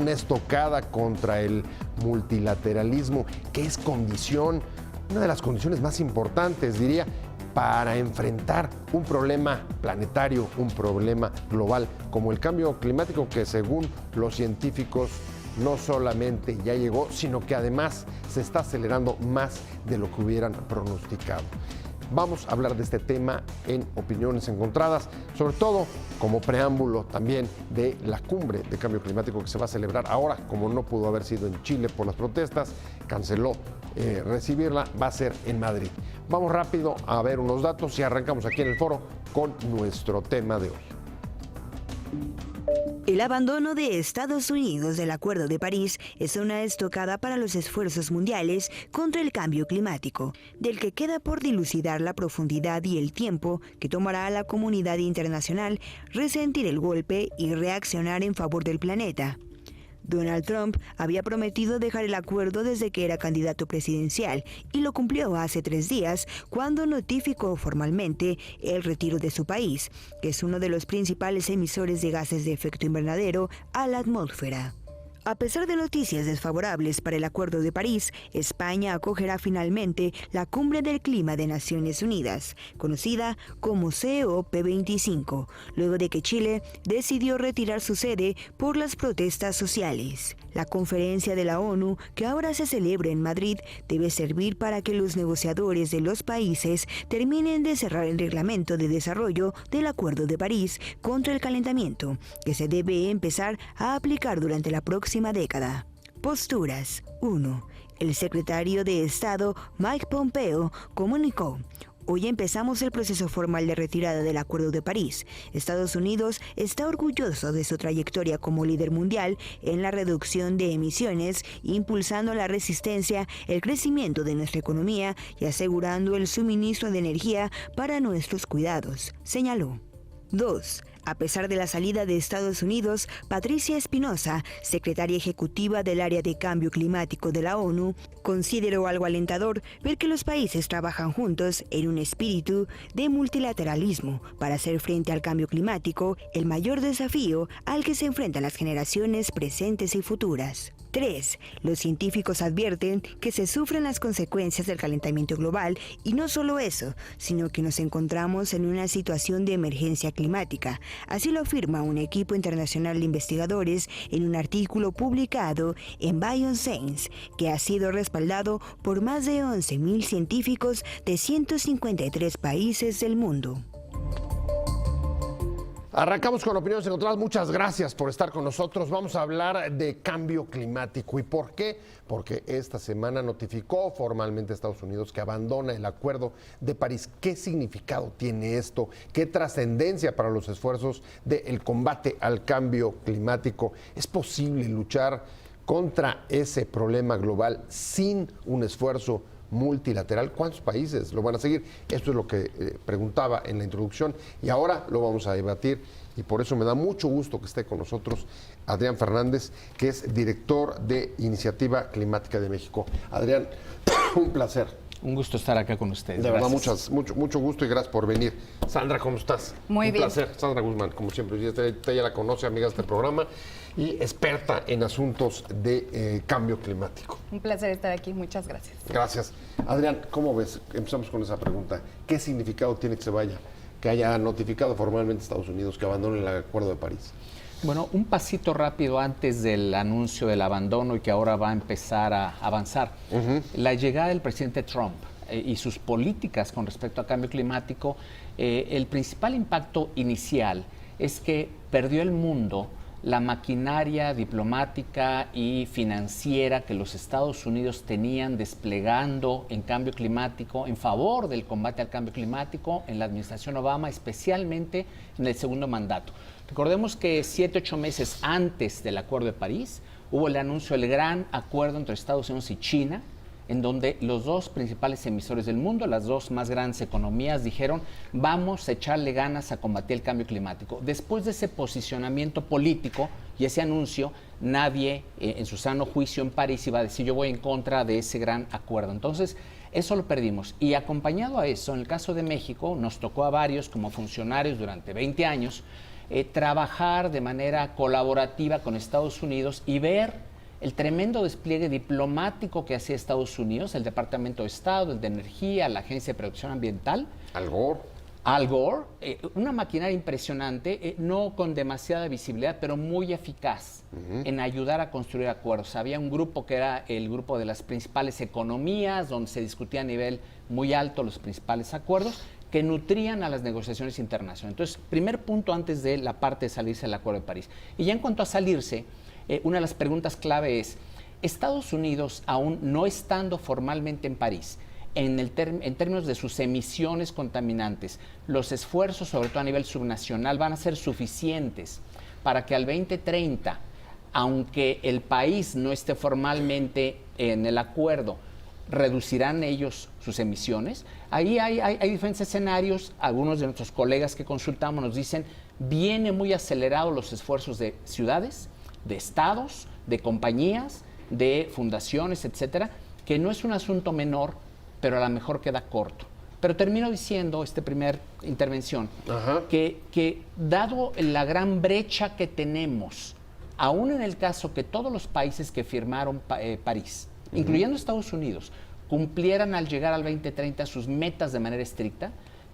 una estocada contra el multilateralismo, que es una de las condiciones más importantes, diría, para enfrentar un problema planetario, un problema global como el cambio climático, que según los científicos no solamente ya llegó, sino que además se está acelerando más de lo que hubieran pronosticado. Vamos a hablar de este tema en Opiniones Encontradas, sobre todo como preámbulo también de la cumbre de cambio climático que se va a celebrar ahora, como no pudo haber sido en Chile por las protestas, canceló recibirla, va a ser en Madrid. Vamos rápido a ver unos datos y arrancamos aquí en el foro con nuestro tema de hoy. El abandono de Estados Unidos del Acuerdo de París es una estocada para los esfuerzos mundiales contra el cambio climático, del que queda por dilucidar la profundidad y el tiempo que tomará a la comunidad internacional resentir el golpe y reaccionar en favor del planeta. Donald Trump había prometido dejar el acuerdo desde que era candidato presidencial y lo cumplió hace 3 días cuando notificó formalmente el retiro de su país, que es uno de los principales emisores de gases de efecto invernadero a la atmósfera. A pesar de noticias desfavorables para el Acuerdo de París, España acogerá finalmente la Cumbre del Clima de Naciones Unidas, conocida como COP25, luego de que Chile decidió retirar su sede por las protestas sociales. La conferencia de la ONU, que ahora se celebra en Madrid, debe servir para que los negociadores de los países terminen de cerrar el reglamento de desarrollo del Acuerdo de París contra el calentamiento, que se debe empezar a aplicar durante la próxima década. Posturas. 1. El secretario de Estado Mike Pompeo comunicó: hoy empezamos el proceso formal de retirada del Acuerdo de París. Estados Unidos está orgulloso de su trayectoria como líder mundial en la reducción de emisiones, impulsando la resistencia, el crecimiento de nuestra economía y asegurando el suministro de energía para nuestros cuidados, señaló. 2. A pesar de la salida de Estados Unidos, Patricia Espinosa, secretaria ejecutiva del Área de Cambio Climático de la ONU, consideró algo alentador ver que los países trabajan juntos en un espíritu de multilateralismo para hacer frente al cambio climático, el mayor desafío al que se enfrentan las generaciones presentes y futuras. 3. Los científicos advierten que se sufren las consecuencias del calentamiento global y no solo eso, sino que nos encontramos en una situación de emergencia climática. Así lo afirma un equipo internacional de investigadores en un artículo publicado en Bioscience, que ha sido respaldado por más de 11.000 científicos de 153 países del mundo. Arrancamos con Opiniones Encontradas. Muchas gracias por estar con nosotros. Vamos a hablar de cambio climático. ¿Y por qué? Porque esta semana notificó formalmente a Estados Unidos que abandona el Acuerdo de París. ¿Qué significado tiene esto? ¿Qué trascendencia para los esfuerzos del combate al cambio climático? ¿Es posible luchar contra ese problema global sin un esfuerzo multilateral? ¿Cuántos países lo van a seguir? Esto es lo que preguntaba en la introducción y ahora lo vamos a debatir y por eso me da mucho gusto que esté con nosotros Adrián Fernández, que es director de Iniciativa Climática de México. Adrián, un placer. Un gusto estar acá con ustedes. De verdad, mucho gusto y gracias por venir. Sandra, ¿cómo estás? Muy bien. Un placer. Sandra Guzmán, como siempre. Usted ya la conoce, amiga de este programa y experta en asuntos de cambio climático. Un placer estar aquí. Muchas gracias. Gracias. Adrián, ¿cómo ves? Empezamos con esa pregunta. ¿Qué significado tiene que se vaya? Que haya notificado formalmente Estados Unidos que abandone el Acuerdo de París. Bueno, un pasito rápido antes del anuncio del abandono y que ahora va a empezar a avanzar. La llegada del presidente Trump y sus políticas con respecto al cambio climático, el principal impacto inicial es que perdió el mundo la maquinaria diplomática y financiera que los Estados Unidos tenían desplegando en cambio climático, en favor del combate al cambio climático en la administración Obama, especialmente en el segundo mandato. Recordemos que 7-8 meses antes del Acuerdo de París hubo el anuncio del gran acuerdo entre Estados Unidos y China, en donde los dos principales emisores del mundo, las dos más grandes economías, dijeron vamos a echarle ganas a combatir el cambio climático. Después de ese posicionamiento político y ese anuncio, nadie en su sano juicio en París iba a decir yo voy en contra de ese gran acuerdo. Entonces, eso lo perdimos. Y acompañado a eso, en el caso de México, nos tocó a varios como funcionarios durante 20 años, trabajar de manera colaborativa con Estados Unidos y ver el tremendo despliegue diplomático que hacía Estados Unidos, el Departamento de Estado, el de Energía, la Agencia de Protección Ambiental. Al Gore, una maquinaria impresionante, no con demasiada visibilidad, pero muy eficaz en ayudar a construir acuerdos. Había un grupo que era el grupo de las principales economías, donde se discutía a nivel muy alto los principales acuerdos, que nutrían a las negociaciones internacionales. Entonces, primer punto antes de la parte de salirse del Acuerdo de París. Y ya en cuanto a salirse, una de las preguntas clave es, Estados Unidos, aún no estando formalmente en París, en términos de sus emisiones contaminantes, los esfuerzos, sobre todo a nivel subnacional, van a ser suficientes para que al 2030, aunque el país no esté formalmente en el acuerdo, reducirán ellos sus emisiones. Ahí hay diferentes escenarios. Algunos de nuestros colegas que consultamos nos dicen, viene muy acelerados los esfuerzos de ciudades, de estados, de compañías, de fundaciones, etcétera, que no es un asunto menor, pero a lo mejor queda corto. Pero termino diciendo, primera intervención, que dado la gran brecha que tenemos, aún en el caso que todos los países que firmaron París, incluyendo Estados Unidos, cumplieran al llegar al 2030 sus metas de manera estricta,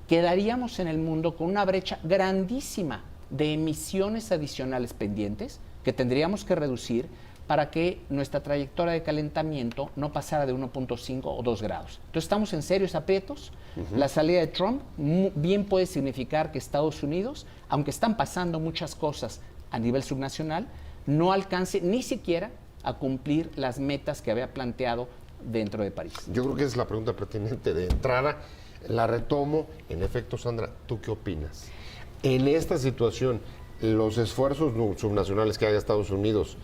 quedaríamos en el mundo con una brecha grandísima de emisiones adicionales pendientes que tendríamos que reducir para que nuestra trayectoria de calentamiento no pasara de 1.5 o 2 grados. Entonces estamos en serios aprietos. La salida de Trump bien puede significar que Estados Unidos, aunque están pasando muchas cosas a nivel subnacional, no alcance ni siquiera a cumplir las metas que había planteado dentro de París. Yo creo que es la pregunta pertinente de entrada. La retomo. En efecto, Sandra, ¿tú qué opinas? En esta situación, los esfuerzos subnacionales que haga Estados Unidos,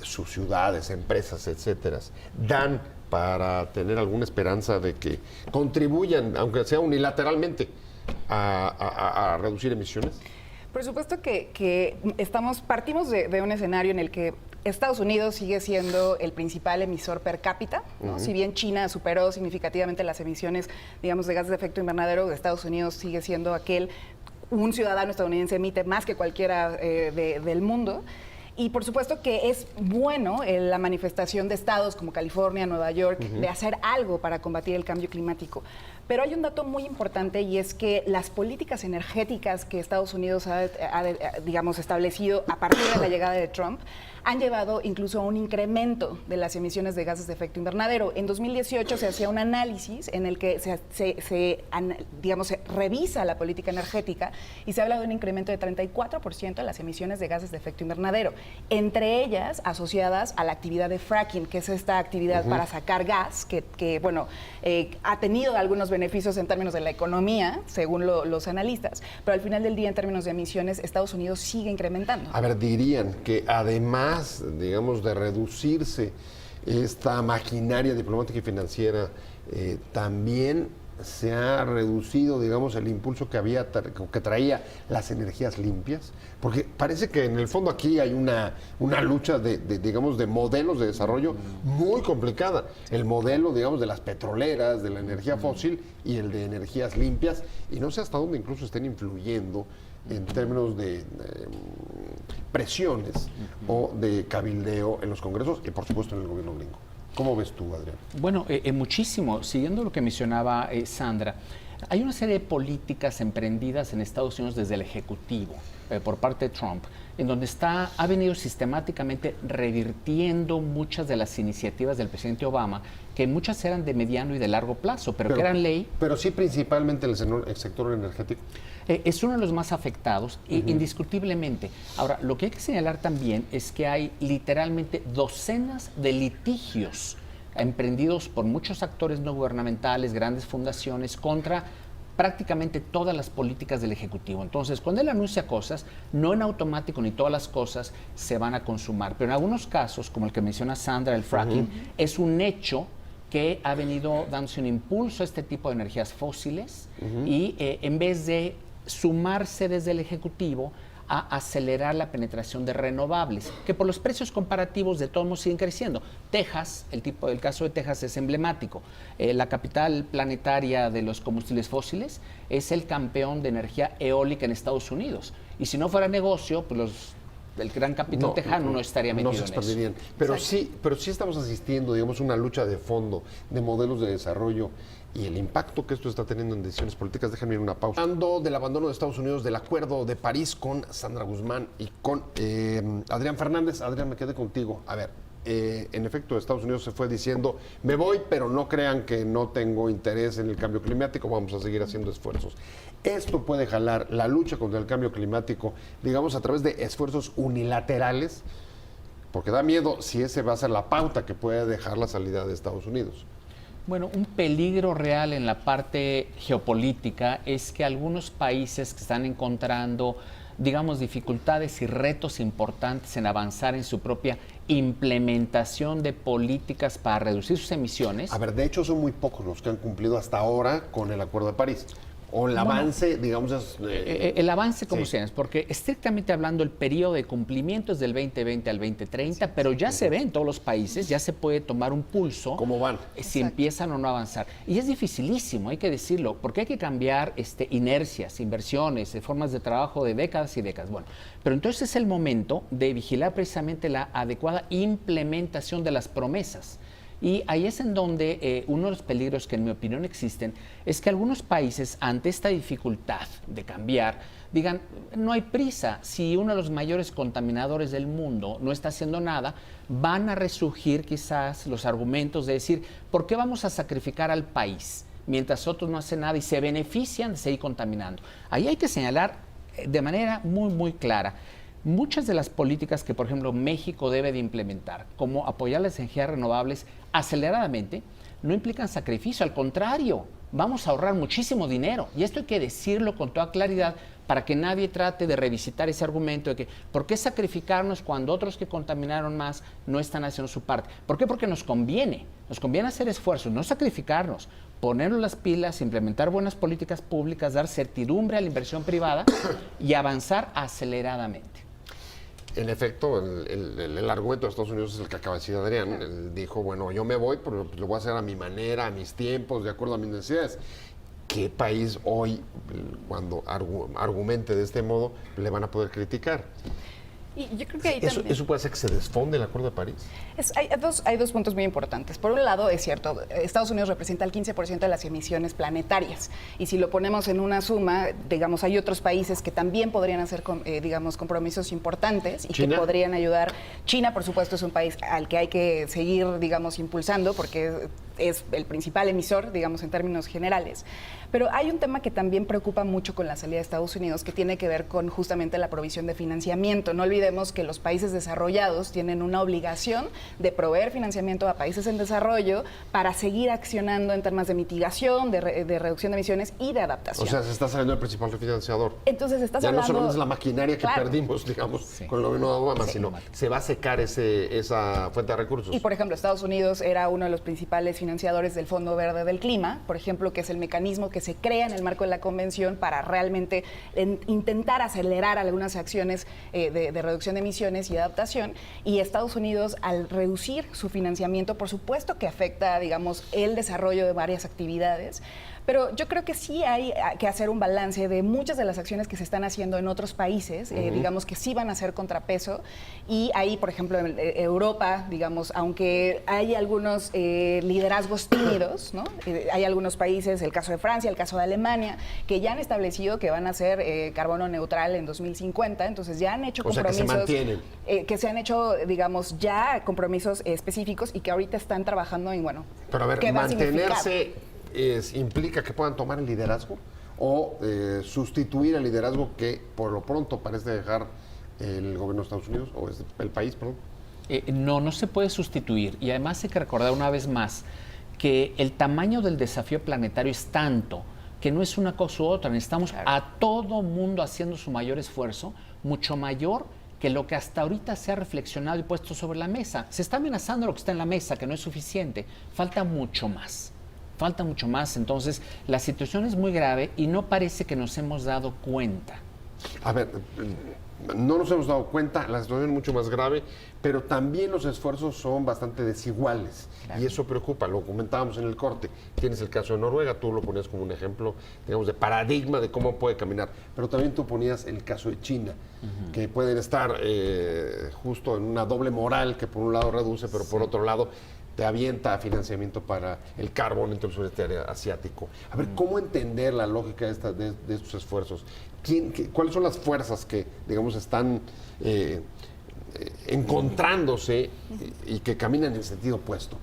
sus ciudades, empresas, etcétera, dan para tener alguna esperanza de que contribuyan, aunque sea unilateralmente, a reducir emisiones? Por supuesto que partimos de un escenario en el que Estados Unidos sigue siendo el principal emisor per cápita, ¿no? Si bien China superó significativamente las emisiones, digamos, de gases de efecto invernadero, Estados Unidos sigue siendo un ciudadano estadounidense emite más que cualquiera del mundo. Y por supuesto que es bueno la manifestación de estados como California, Nueva York, de hacer algo para combatir el cambio climático. Pero hay un dato muy importante y es que las políticas energéticas que Estados Unidos ha digamos, establecido a partir de la llegada de Trump han llevado incluso a un incremento de las emisiones de gases de efecto invernadero. En 2018 se hacía un análisis en el que se revisa la política energética y se habla de un incremento de 34% de las emisiones de gases de efecto invernadero, entre ellas asociadas a la actividad de fracking, que es esta actividad para sacar gas, que ha tenido algunos beneficios en términos de la economía, según los analistas, pero al final del día, en términos de emisiones, Estados Unidos sigue incrementando. A ver, dirían que además, digamos, de reducirse esta maquinaria diplomática y financiera, también se ha reducido, digamos, el impulso que traía las energías limpias, porque parece que en el fondo aquí hay una lucha digamos, de modelos de desarrollo muy complicada. El modelo, digamos, de las petroleras, de la energía fósil y el de energías limpias, y no sé hasta dónde incluso estén influyendo en términos de presiones o de cabildeo en los congresos y, por supuesto, en el gobierno gringo. ¿Cómo ves tú, Adrián? Bueno, muchísimo. Siguiendo lo que mencionaba Sandra, hay una serie de políticas emprendidas en Estados Unidos desde el Ejecutivo, por parte de Trump, en donde ha venido sistemáticamente revirtiendo muchas de las iniciativas del presidente Obama, que muchas eran de mediano y de largo plazo, pero que eran ley. Pero sí, principalmente el sector energético. Es uno de los más afectados, indiscutiblemente. Ahora, lo que hay que señalar también es que hay literalmente docenas de litigios emprendidos por muchos actores no gubernamentales, grandes fundaciones, contra prácticamente todas las políticas del Ejecutivo. Entonces, cuando él anuncia cosas, no en automático ni todas las cosas se van a consumar. Pero en algunos casos, como el que menciona Sandra, el fracking, es un hecho que ha venido dándose un impulso a este tipo de energías fósiles y en vez de sumarse desde el Ejecutivo a acelerar la penetración de renovables, que por los precios comparativos de todos modos siguen creciendo. Texas, el caso de Texas es emblemático. La capital planetaria de los combustibles fósiles es el campeón de energía eólica en Estados Unidos. Y si no fuera negocio, pues el gran capital tejano no estaría metido en eso. Pero sí estamos asistiendo, digamos, a una lucha de fondo de modelos de desarrollo y el impacto que esto está teniendo en decisiones políticas. Déjenme ir una pausa. Hablando del abandono de Estados Unidos del Acuerdo de París con Sandra Guzmán y con Adrián Fernández. Adrián, me quedé contigo. A ver, en efecto, Estados Unidos se fue diciendo, me voy, pero no crean que no tengo interés en el cambio climático, vamos a seguir haciendo esfuerzos. Esto puede jalar la lucha contra el cambio climático, digamos, a través de esfuerzos unilaterales, porque da miedo si ese va a ser la pauta que puede dejar la salida de Estados Unidos. Bueno, un peligro real en la parte geopolítica es que algunos países que están encontrando, digamos, dificultades y retos importantes en avanzar en su propia implementación de políticas para reducir sus emisiones. A ver, de hecho son muy pocos los que han cumplido hasta ahora con el Acuerdo de París. O el avance, digamos, es... el avance, como sí. sea, porque estrictamente hablando, el periodo de cumplimiento es del 2020 al 2030, pero ya se ve en todos los países, ya se puede tomar un pulso. ¿Cómo van? Si empiezan o no a avanzar. Y es dificilísimo, hay que decirlo, porque hay que cambiar inercias, inversiones, formas de trabajo de décadas y décadas. Bueno, pero entonces es el momento de vigilar precisamente la adecuada implementación de las promesas. Y ahí es en donde uno de los peligros que en mi opinión existen es que algunos países ante esta dificultad de cambiar digan, no hay prisa, si uno de los mayores contaminadores del mundo no está haciendo nada, van a resurgir quizás los argumentos de decir, ¿por qué vamos a sacrificar al país mientras otros no hacen nada y se benefician de seguir contaminando? Ahí hay que señalar de manera muy, muy clara. Muchas de las políticas que, por ejemplo, México debe de implementar, como apoyar las energías renovables aceleradamente, no implican sacrificio, al contrario, vamos a ahorrar muchísimo dinero. Y esto hay que decirlo con toda claridad para que nadie trate de revisitar ese argumento de que ¿por qué sacrificarnos cuando otros que contaminaron más no están haciendo su parte? ¿Por qué? Porque nos conviene hacer esfuerzos, no sacrificarnos, ponernos las pilas, implementar buenas políticas públicas, dar certidumbre a la inversión privada y avanzar aceleradamente. En efecto, el argumento de Estados Unidos es el que acaba de decir Adrián. Él dijo, bueno, yo me voy, pero lo voy a hacer a mi manera, a mis tiempos, de acuerdo a mis necesidades. ¿Qué país hoy, cuando argumente de este modo, le van a poder criticar? Y yo creo que ahí también... ¿Eso puede hacer que se desfonde el Acuerdo de París? Hay dos puntos muy importantes. Por un lado, es cierto, Estados Unidos representa el 15% de las emisiones planetarias. Y si lo ponemos en una suma, digamos, hay otros países que también podrían hacer, digamos, compromisos importantes y ¿China? que podrían ayudar. China, por supuesto, es un país al que hay que seguir, digamos, impulsando porque es el principal emisor, digamos, en términos generales. Pero hay un tema que también preocupa mucho con la salida de Estados Unidos, que tiene que ver con justamente la provisión de financiamiento. No olvidemos que los países desarrollados tienen una obligación de proveer financiamiento a países en desarrollo para seguir accionando en temas de mitigación, de reducción de emisiones y de adaptación. O sea, se está saliendo el principal financiador. Entonces estás ya hablando... no solamente es la maquinaria que perdimos, digamos, con el gobierno de Obama, sino se va a secar esa fuente de recursos. Y, por ejemplo, Estados Unidos era uno de los principales financiadores del Fondo Verde del Clima, por ejemplo, que es el mecanismo que se crea en el marco de la Convención para realmente intentar acelerar algunas acciones de reducción de emisiones y adaptación. Y Estados Unidos, al reducir su financiamiento, por supuesto que afecta, digamos, el desarrollo de varias actividades. Pero yo creo que sí hay que hacer un balance de muchas de las acciones que se están haciendo en otros países, digamos que sí van a ser contrapeso. Y ahí, por ejemplo, en Europa, digamos, aunque hay algunos liderazgos tímidos, ¿no? Hay algunos países, el caso de Francia, el caso de Alemania, que ya han establecido que van a ser carbono neutral en 2050. Entonces ya han hecho compromisos. O sea, que se mantienen. Que se han hecho, digamos, ya compromisos específicos y que ahorita están trabajando en, bueno, pero a ver, ¿qué va a significar? mantenerse... ¿implica que puedan tomar el liderazgo o sustituir el liderazgo que por lo pronto parece dejar el gobierno de Estados Unidos o el país, perdón? No se puede sustituir y además hay que recordar una vez más que el tamaño del desafío planetario es tanto que no es una cosa u otra, necesitamos a todo mundo haciendo su mayor esfuerzo, mucho mayor que lo que hasta ahorita se ha reflexionado y puesto sobre la mesa. Se está amenazando lo que está en la mesa, que no es suficiente, falta mucho más. Entonces la situación es muy grave y no parece que nos hemos dado cuenta. A ver, no nos hemos dado cuenta, la situación es mucho más grave, pero también los esfuerzos son bastante desiguales. Claro. Y eso preocupa, lo comentábamos en el corte. Tienes el caso de Noruega, tú lo ponías como un ejemplo, digamos, de paradigma de cómo puede caminar, pero también tú ponías el caso de China, que pueden estar justo en una doble moral, que por un lado reduce, pero por otro lado te avienta financiamiento para el carbón entre el sureste asiático. A ver, ¿cómo entender la lógica de estos esfuerzos? ¿Cuáles son las fuerzas que, digamos, están encontrándose y que caminan en sentido opuesto?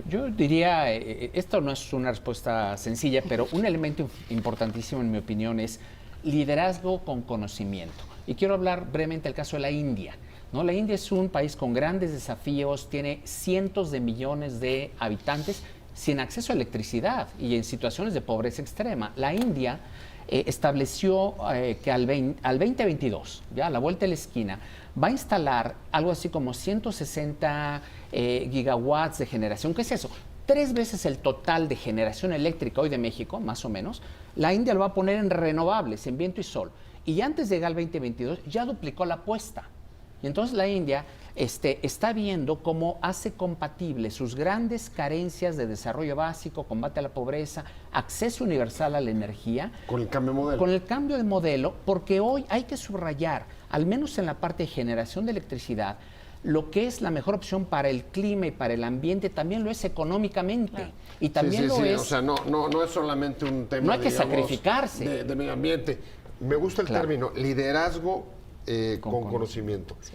Yo diría, esto no es una respuesta sencilla, pero un elemento importantísimo en mi opinión es liderazgo con conocimiento. Y quiero hablar brevemente del caso de la India. ¿No? La India es un país con grandes desafíos, tiene cientos de millones de habitantes sin acceso a electricidad y en situaciones de pobreza extrema. La India estableció que al 2022, ya a la vuelta de la esquina, va a instalar algo así como 160 gigawatts de generación. ¿Qué es eso? 3 veces el total de generación eléctrica hoy de México, más o menos. La India lo va a poner en renovables, en viento y sol. Y antes de llegar al 2022 ya duplicó la apuesta. Y entonces la India está viendo cómo hace compatible sus grandes carencias de desarrollo básico, combate a la pobreza, acceso universal a la energía. Con el cambio de modelo. Con el cambio de modelo, porque hoy hay que subrayar, al menos en la parte de generación de electricidad, lo que es la mejor opción para el clima y para el ambiente, también lo es económicamente. Claro. Y también lo es... O sea, no es solamente un tema, no hay que sacrificarse. De medio ambiente. Me gusta el término, liderazgo con conocimiento. Sí.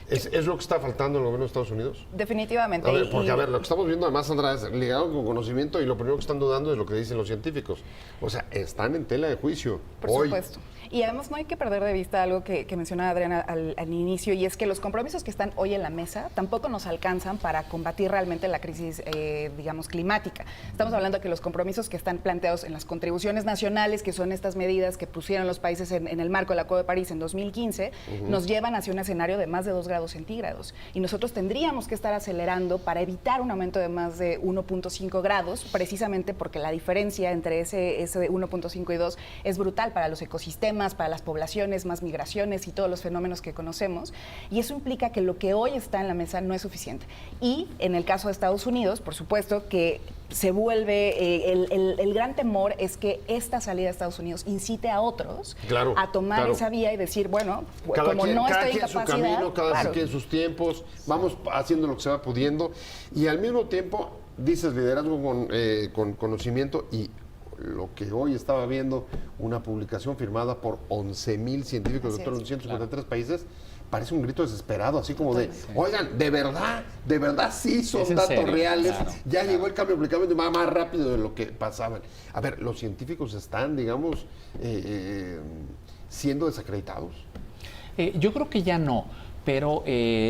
¿Es lo que está faltando en el gobierno de Estados Unidos? Definitivamente. A ver, porque lo que estamos viendo además, Sandra, es liderazgo con conocimiento y lo primero que están dudando es lo que dicen los científicos. O sea, están en tela de juicio. Por supuesto. Y además no hay que perder de vista algo que mencionaba Adriana al inicio, y es que los compromisos que están hoy en la mesa tampoco nos alcanzan para combatir realmente la crisis, digamos, climática. Estamos hablando de que los compromisos que están planteados en las contribuciones nacionales, que son estas medidas que pusieron los países en el marco del Acuerdo de París en 2015, nos llevan hacia un escenario de más de 2 grados centígrados. Y nosotros tendríamos que estar acelerando para evitar un aumento de más de 1.5 grados, precisamente porque la diferencia entre ese 1.5 y 2 es brutal para los ecosistemas, para las poblaciones, más migraciones y todos los fenómenos que conocemos, y eso implica que lo que hoy está en la mesa no es suficiente. Y en el caso de Estados Unidos, por supuesto que se vuelve, el gran temor es que esta salida de Estados Unidos incite a otros a tomar esa vía y decir, bueno, como no estoy en capacidad... Cada quien su camino, cada quien sus tiempos, vamos haciendo lo que se va pudiendo, y al mismo tiempo, dices liderazgo con conocimiento, y lo que hoy estaba viendo, una publicación firmada por 11,000 científicos de todos los 153 países, parece un grito desesperado, así como de, oigan, de verdad sí son datos reales, ya llegó el cambio climático más rápido de lo que pasaban. A ver, ¿los científicos están, digamos, siendo desacreditados? Yo creo que ya no. Pero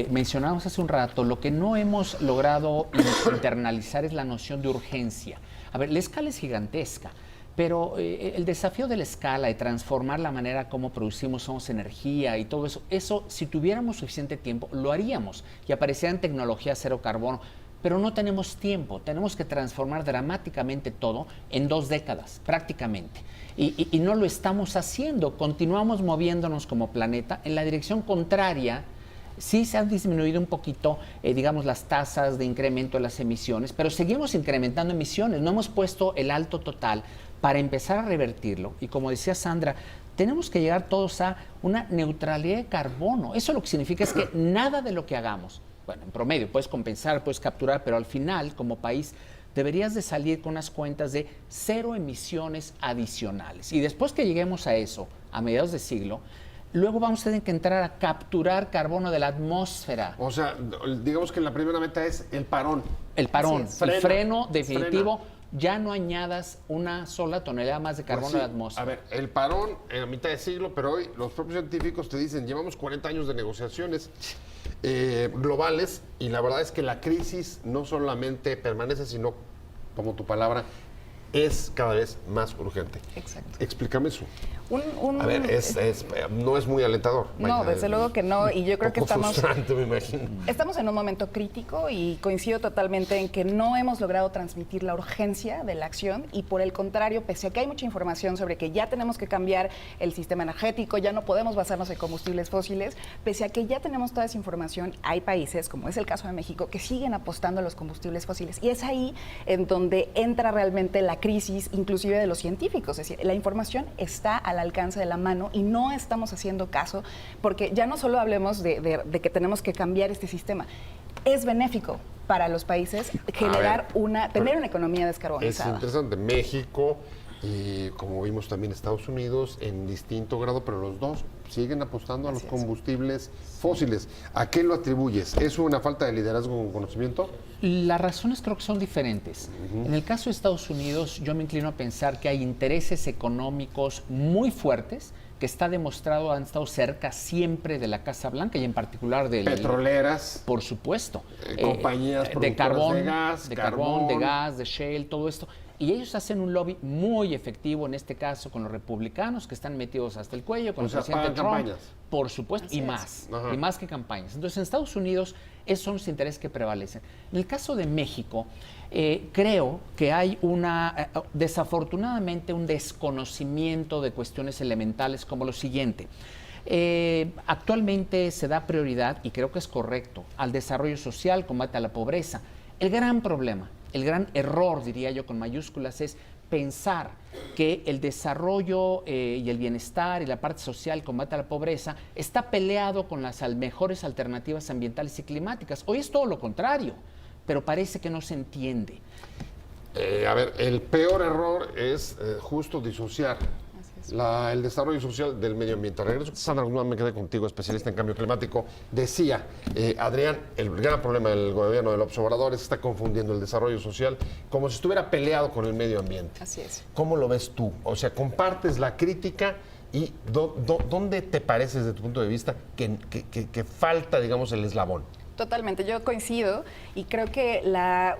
mencionamos hace un rato, lo que no hemos logrado internalizar es la noción de urgencia. A ver, la escala es gigantesca, pero el desafío de la escala, de transformar la manera como producimos energía y todo eso, si tuviéramos suficiente tiempo, lo haríamos y aparecieran tecnologías cero carbono. Pero no tenemos tiempo, tenemos que transformar dramáticamente todo en 2 décadas, prácticamente. Y no lo estamos haciendo, continuamos moviéndonos como planeta en la dirección contraria. Sí se han disminuido un poquito, digamos, las tasas de incremento de las emisiones, pero seguimos incrementando emisiones, no hemos puesto el alto total para empezar a revertirlo. Y como decía Sandra, tenemos que llegar todos a una neutralidad de carbono. Eso lo que significa es que nada de lo que hagamos, bueno, en promedio, puedes compensar, puedes capturar, pero al final, como país, deberías de salir con unas cuentas de 0 emisiones adicionales. Y después que lleguemos a eso, a mediados de siglo, luego vamos a tener que entrar a capturar carbono de la atmósfera. O sea, digamos que la primera meta es el parón. El parón, el freno definitivo. Ya no añadas una sola tonelada más de carbono a la atmósfera. A ver, el parón en la mitad de siglo, pero hoy los propios científicos te dicen, llevamos 40 años de negociaciones globales, y la verdad es que la crisis no solamente permanece, sino, como tu palabra, es cada vez más urgente. Exacto. Explícame eso. Un- A ver, no es muy alentador. No, Vaya, desde luego que no, y yo creo que poco estamos... frustrante, me imagino. Estamos en un momento crítico y coincido totalmente en que no hemos logrado transmitir la urgencia de la acción y por el contrario, pese a que hay mucha información sobre que ya tenemos que cambiar el sistema energético, ya no podemos basarnos en combustibles fósiles, pese a que ya tenemos toda esa información, hay países, como es el caso de México, que siguen apostando a los combustibles fósiles y es ahí en donde entra realmente la crisis, inclusive de los científicos, es decir, la información está al alcance de la mano y no estamos haciendo caso, porque ya no solo hablemos de que tenemos que cambiar este sistema, es benéfico para los países generar tener una economía Es descarbonizada. interesante. México y, como vimos, también Estados Unidos en distinto grado, pero los dos siguen apostando a los Así es. combustibles fósiles. ¿A qué lo atribuyes? ¿Es una falta de liderazgo con conocimiento? Las razones creo que son diferentes. En el caso de Estados Unidos, yo me inclino a pensar que hay intereses económicos muy fuertes que está demostrado han estado cerca siempre de la Casa Blanca y en particular del... Petroleras. Por supuesto. Compañías de productoras carbón, de gas, de carbón. gas, de shale, todo esto. Y ellos hacen un lobby muy efectivo, en este caso con los republicanos, que están metidos hasta el cuello, con O el sea, presidente pagan Trump. campañas. Por supuesto, Así y es. más. Ajá. Y más que campañas. Entonces, en Estados Unidos, esos son los intereses que prevalecen. En el caso de México, creo que hay desafortunadamente, un desconocimiento de cuestiones elementales como lo siguiente. Actualmente se da prioridad, y creo que es correcto, al desarrollo social, combate a la pobreza. El gran problema, el gran error, diría yo con mayúsculas, es pensar que el desarrollo y el bienestar y la parte social, combate a la pobreza, está peleado con las mejores alternativas ambientales y climáticas. Hoy es todo lo contrario, pero parece que no se entiende. A ver, el peor error es justo disociar el desarrollo social del medio ambiente. Regreso, Sandra Guzmán, me quedé contigo, especialista en cambio climático. Decía, Adrián, el gran problema del gobierno del Obrador es que está confundiendo el desarrollo social como si estuviera peleado con el medio ambiente. Así es. ¿Cómo lo ves tú? O sea, ¿compartes la crítica y dónde te parece desde tu punto de vista que falta, digamos, el eslabón? Totalmente, yo coincido y creo que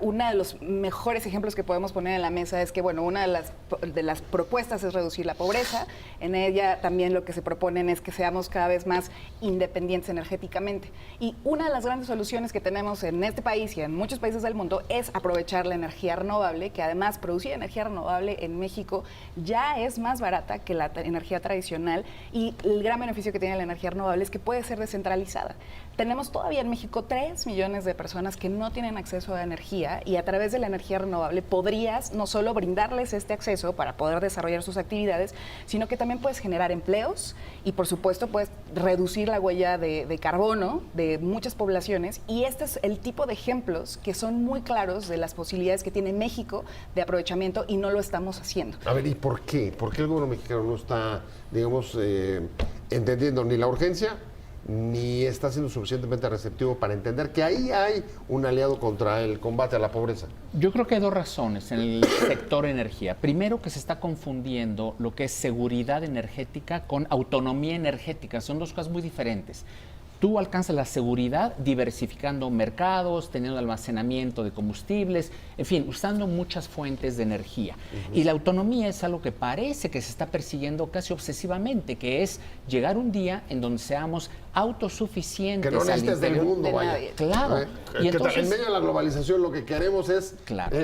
uno de los mejores ejemplos que podemos poner en la mesa es que, bueno, una de las propuestas es reducir la pobreza. En ella también lo que se proponen es que seamos cada vez más independientes energéticamente. Y una de las grandes soluciones que tenemos en este país y en muchos países del mundo es aprovechar la energía renovable, que además producir energía renovable en México ya es más barata que la energía tradicional y el gran beneficio que tiene la energía renovable es que puede ser descentralizada. Tenemos todavía en México 3 millones de personas que no tienen acceso a energía y a través de la energía renovable podrías no solo brindarles este acceso para poder desarrollar sus actividades, sino que también puedes generar empleos y por supuesto puedes reducir la huella de carbono de muchas poblaciones y este es el tipo de ejemplos que son muy claros de las posibilidades que tiene México de aprovechamiento y no lo estamos haciendo. A ver, ¿y por qué? ¿Por qué el gobierno mexicano no está, digamos, entendiendo ni la urgencia ni está siendo suficientemente receptivo para entender que ahí hay un aliado contra el combate a la pobreza? Yo creo que hay dos razones en el sector energía. Primero, que se está confundiendo lo que es seguridad energética con autonomía energética. Son dos cosas muy diferentes. Tú alcanzas la seguridad diversificando mercados, teniendo almacenamiento de combustibles, en fin, usando muchas fuentes de energía. Y la autonomía es algo que parece que se está persiguiendo casi obsesivamente, que es llegar un día en donde seamos autosuficientes. Que no necesites del mundo, de vaya. nadie. Claro. Y entonces, en medio de la globalización lo que queremos es, Claro.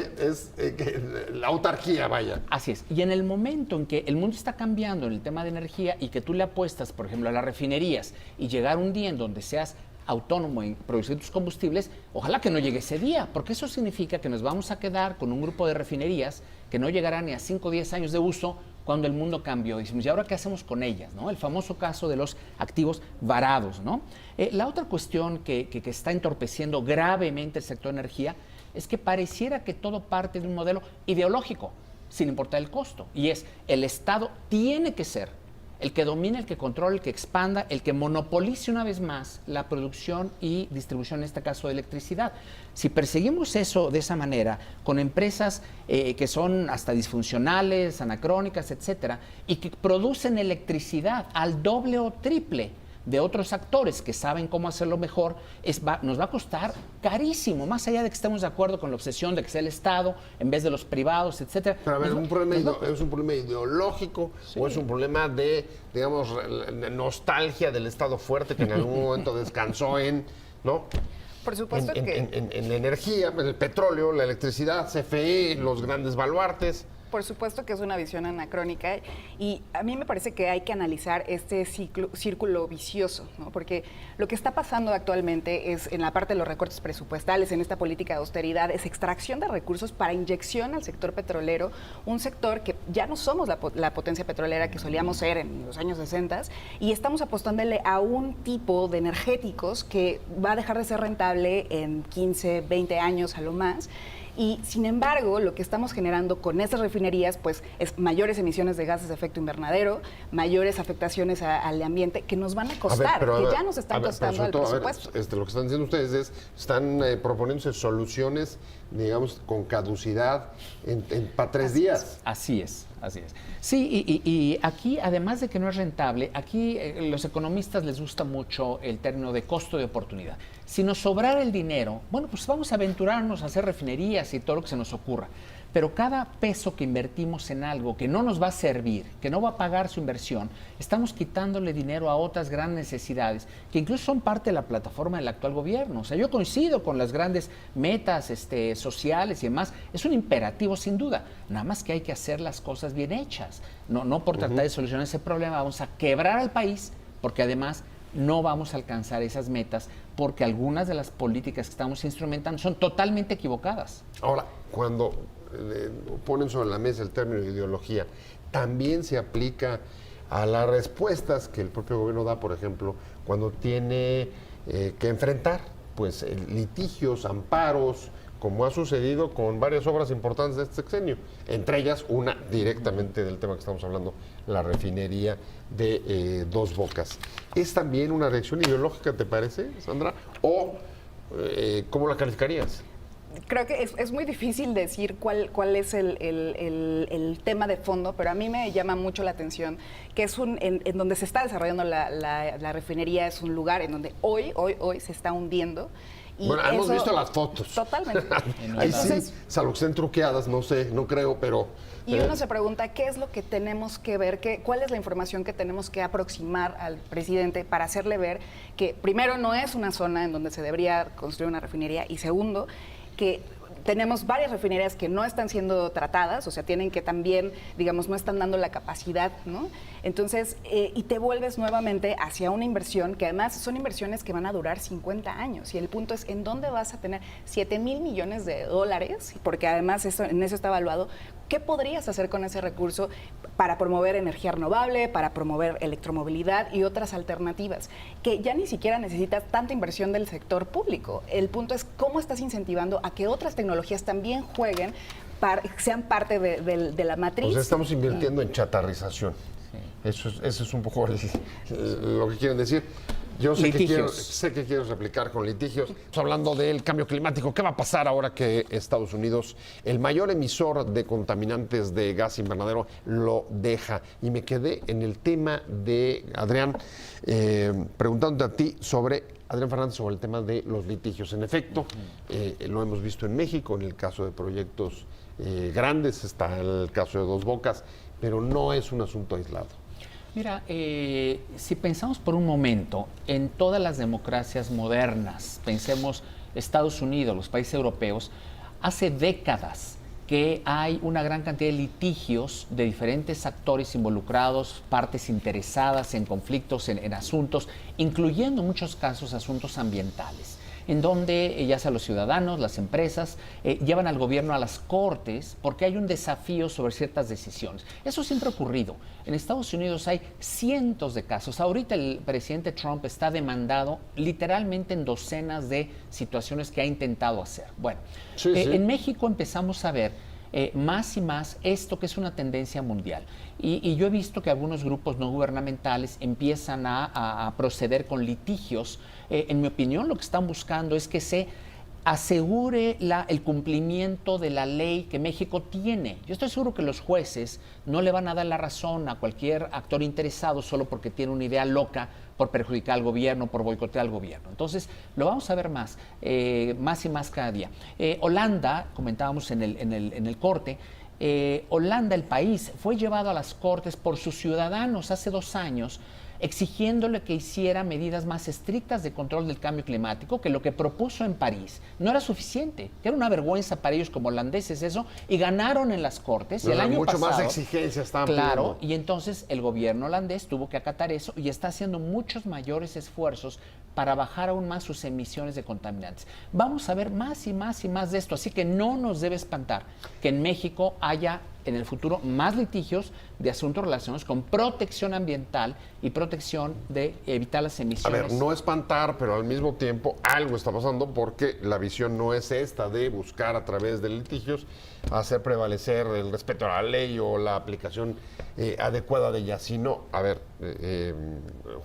La autarquía, vaya. Así es. Y en el momento en que el mundo está cambiando en el tema de energía y que tú le apuestas, por ejemplo, a las refinerías y llegar un día en donde seas autónomo en producir tus combustibles, ojalá que no llegue ese día, porque eso significa que nos vamos a quedar con un grupo de refinerías que no llegarán ni a 5 o 10 años de uso cuando el mundo cambió. Decimos, ¿y ahora qué hacemos con ellas? ¿No? El famoso caso de los activos varados, ¿no? La otra cuestión que está entorpeciendo gravemente el sector de energía es que pareciera que todo parte de un modelo ideológico, sin importar el costo, y es el Estado tiene que ser el que domine, el que controle, el que expanda, el que monopolice una vez más la producción y distribución, en este caso de electricidad. Si perseguimos eso de esa manera, con empresas que son hasta disfuncionales, anacrónicas, etcétera, y que producen electricidad al doble o triple de otros actores que saben cómo hacerlo mejor, nos va a costar carísimo, más allá de que estemos de acuerdo con la obsesión de que sea el Estado en vez de los privados, etcétera. Pero a ver, ¿es un problema ideológico o es un problema de, digamos, nostalgia del Estado fuerte que en algún momento descansó en, ¿no? Por supuesto en la energía, en el petróleo, la electricidad, CFE, los grandes baluartes? Por supuesto que es una visión anacrónica y a mí me parece que hay que analizar este círculo vicioso, ¿no? Porque lo que está pasando actualmente es, en la parte de los recortes presupuestales, en esta política de austeridad, es extracción de recursos para inyección al sector petrolero, un sector que ya no somos la potencia petrolera que solíamos ser en los años 60 y estamos apostándole a un tipo de energéticos que va a dejar de ser rentable en 15, 20 años a lo más. Y sin embargo, lo que estamos generando con estas refinerías, pues, es mayores emisiones de gases de efecto invernadero, mayores afectaciones al ambiente que nos van a costar, ya nos están costando al presupuesto. Lo que están diciendo ustedes es, están proponiéndose soluciones, digamos, con caducidad para 3 días. Así es. Sí, y aquí, además de que no es rentable, aquí los economistas les gusta mucho el término de costo de oportunidad. Si nos sobrara el dinero, bueno, pues vamos a aventurarnos a hacer refinerías y todo lo que se nos ocurra. Pero cada peso que invertimos en algo que no nos va a servir, que no va a pagar su inversión, estamos quitándole dinero a otras grandes necesidades, que incluso son parte de la plataforma del actual gobierno. O sea, yo coincido con las grandes metas sociales y demás. Es un imperativo, sin duda. Nada más que hay que hacer las cosas bien hechas. No por tratar de solucionar ese problema vamos a quebrar al país, porque además no vamos a alcanzar esas metas porque algunas de las políticas que estamos instrumentando son totalmente equivocadas. Ahora, cuando ponen sobre la mesa el término de ideología, también se aplica a las respuestas que el propio gobierno da, por ejemplo, cuando tiene que enfrentar pues litigios, amparos, como ha sucedido con varias obras importantes de este sexenio, entre ellas una directamente del tema que estamos hablando, la refinería de Dos Bocas. ¿Es también una reacción ideológica, te parece, Sandra? ¿O cómo la calificarías? Creo que es muy difícil decir cuál es el tema de fondo, pero a mí me llama mucho la atención que es en donde se está desarrollando la refinería, es un lugar en donde hoy se está hundiendo. Y bueno, hemos visto las fotos. Totalmente. Ahí sí, salvo que estén truqueadas, no sé, no creo, pero... Y uno se pregunta, ¿qué es lo que tenemos que ver? ¿Cuál es la información que tenemos que aproximar al presidente para hacerle ver que, primero, no es una zona en donde se debería construir una refinería, y segundo, que tenemos varias refinerías que no están siendo tratadas, o sea, tienen que también, digamos, no están dando la capacidad, ¿no? Entonces, y te vuelves nuevamente hacia una inversión que además son inversiones que van a durar 50 años. Y el punto es, ¿en dónde vas a tener 7,000 millones de dólares? Porque además en eso está evaluado. ¿Qué podrías hacer con ese recurso para promover energía renovable, para promover electromovilidad y otras alternativas? Que ya ni siquiera necesitas tanta inversión del sector público. El punto es cómo estás incentivando a que otras tecnologías también jueguen, sean parte de la matriz. O sea, estamos invirtiendo en chatarrización. Sí. Eso es un poco lo que quieren decir. Yo sé que quieres replicar con litigios. Estamos hablando del cambio climático. ¿Qué va a pasar ahora que Estados Unidos, el mayor emisor de contaminantes de gas invernadero, lo deja? Y me quedé en el tema de Adrián, preguntándote a ti Adrián Fernández, sobre el tema de los litigios. En efecto, lo hemos visto en México, en el caso de proyectos grandes, está el caso de Dos Bocas, pero no es un asunto aislado. Mira, si pensamos por un momento en todas las democracias modernas, pensemos Estados Unidos, los países europeos, hace décadas que hay una gran cantidad de litigios de diferentes actores involucrados, partes interesadas en conflictos, en asuntos, incluyendo en muchos casos asuntos ambientales, en donde ya sea los ciudadanos, las empresas, llevan al gobierno a las cortes porque hay un desafío sobre ciertas decisiones. Eso siempre ha ocurrido. En Estados Unidos hay cientos de casos. Ahorita el presidente Trump está demandado literalmente en docenas de situaciones que ha intentado hacer. Bueno, sí. En México empezamos a ver más y más esto que es una tendencia mundial. Y yo he visto que algunos grupos no gubernamentales empiezan a proceder con litigios. En mi opinión, lo que están buscando es que se asegure el cumplimiento de la ley que México tiene. Yo estoy seguro que los jueces no le van a dar la razón a cualquier actor interesado solo porque tiene una idea loca por perjudicar al gobierno, por boicotear al gobierno. Entonces, lo vamos a ver más y más cada día. Holanda, comentábamos en el corte, Holanda, el país, fue llevado a las cortes por sus ciudadanos hace 2 años, exigiéndole que hiciera medidas más estrictas de control del cambio climático, que lo que propuso en París no era suficiente, que era una vergüenza para ellos como holandeses eso, y ganaron en las cortes. Y el año mucho pasado, más exigencias estaban claro, pidiendo. y entonces el gobierno holandés tuvo que acatar eso y está haciendo muchos mayores esfuerzos para bajar aún más sus emisiones de contaminantes. Vamos a ver más y más y más de esto, así que no nos debe espantar que en México haya en el futuro más litigios de asuntos relacionados con protección ambiental y protección de evitar las A emisiones. ver, no espantar, pero al mismo tiempo algo está pasando porque la visión no es esta de buscar a través de litigios hacer prevalecer el respeto a la ley o la aplicación adecuada de ella, sino, a ver,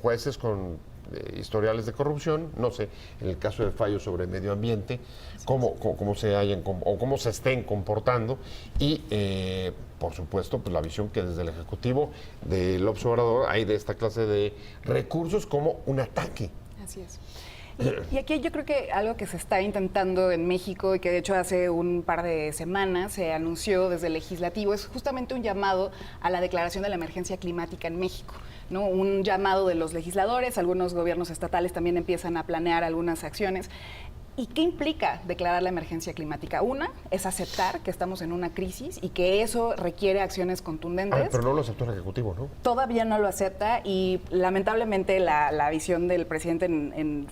jueces con historiales de corrupción, no sé, en el caso del fallo sobre medio ambiente, cómo se hayan o cómo se estén comportando y, por supuesto, pues la visión que desde el Ejecutivo del observador hay de esta clase de recursos como un ataque. Así es. Y aquí yo creo que algo que se está intentando en México y que de hecho hace un par de semanas se anunció desde el legislativo es justamente un llamado a la declaración de la emergencia climática en México, ¿no? Un llamado de los legisladores, algunos gobiernos estatales también empiezan a planear algunas acciones. ¿Y qué implica declarar la emergencia climática? Una es aceptar que estamos en una crisis y que eso requiere acciones contundentes. Pero no lo aceptó el Ejecutivo, ¿no? Todavía no lo acepta y lamentablemente la visión del presidente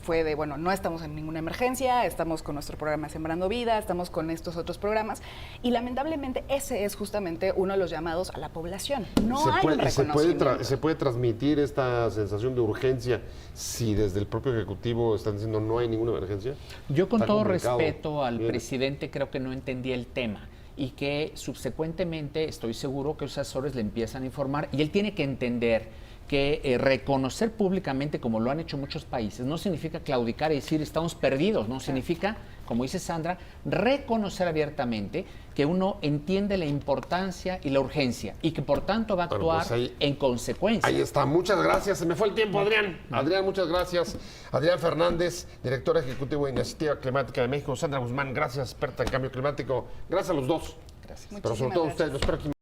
fue de, bueno, no estamos en ninguna emergencia, estamos con nuestro programa Sembrando Vida, estamos con estos otros programas y lamentablemente ese es justamente uno de los llamados a la población. No hay un reconocimiento. ¿Se puede transmitir esta sensación de urgencia si desde el propio Ejecutivo están diciendo no hay ninguna emergencia? Yo con Está todo complicado. respeto al Bien. presidente creo que no entendía el tema y que subsecuentemente estoy seguro que los asesores le empiezan a informar y él tiene que entender que reconocer públicamente, como lo han hecho muchos países, no significa claudicar y decir estamos perdidos, no significa, como dice Sandra, reconocer abiertamente que uno entiende la importancia y la urgencia y que por tanto va a Bueno, actuar pues ahí- en consecuencia. Ahí está, muchas gracias. Se me fue el tiempo, Adrián. Adrián, muchas gracias. Adrián Fernández, director ejecutivo de Iniciativa Climática de México. Sandra Guzmán, gracias, experta en cambio climático. Gracias a los dos. Gracias. Pero sobre Muchísimas todo a gracias. ustedes. Los espero aquí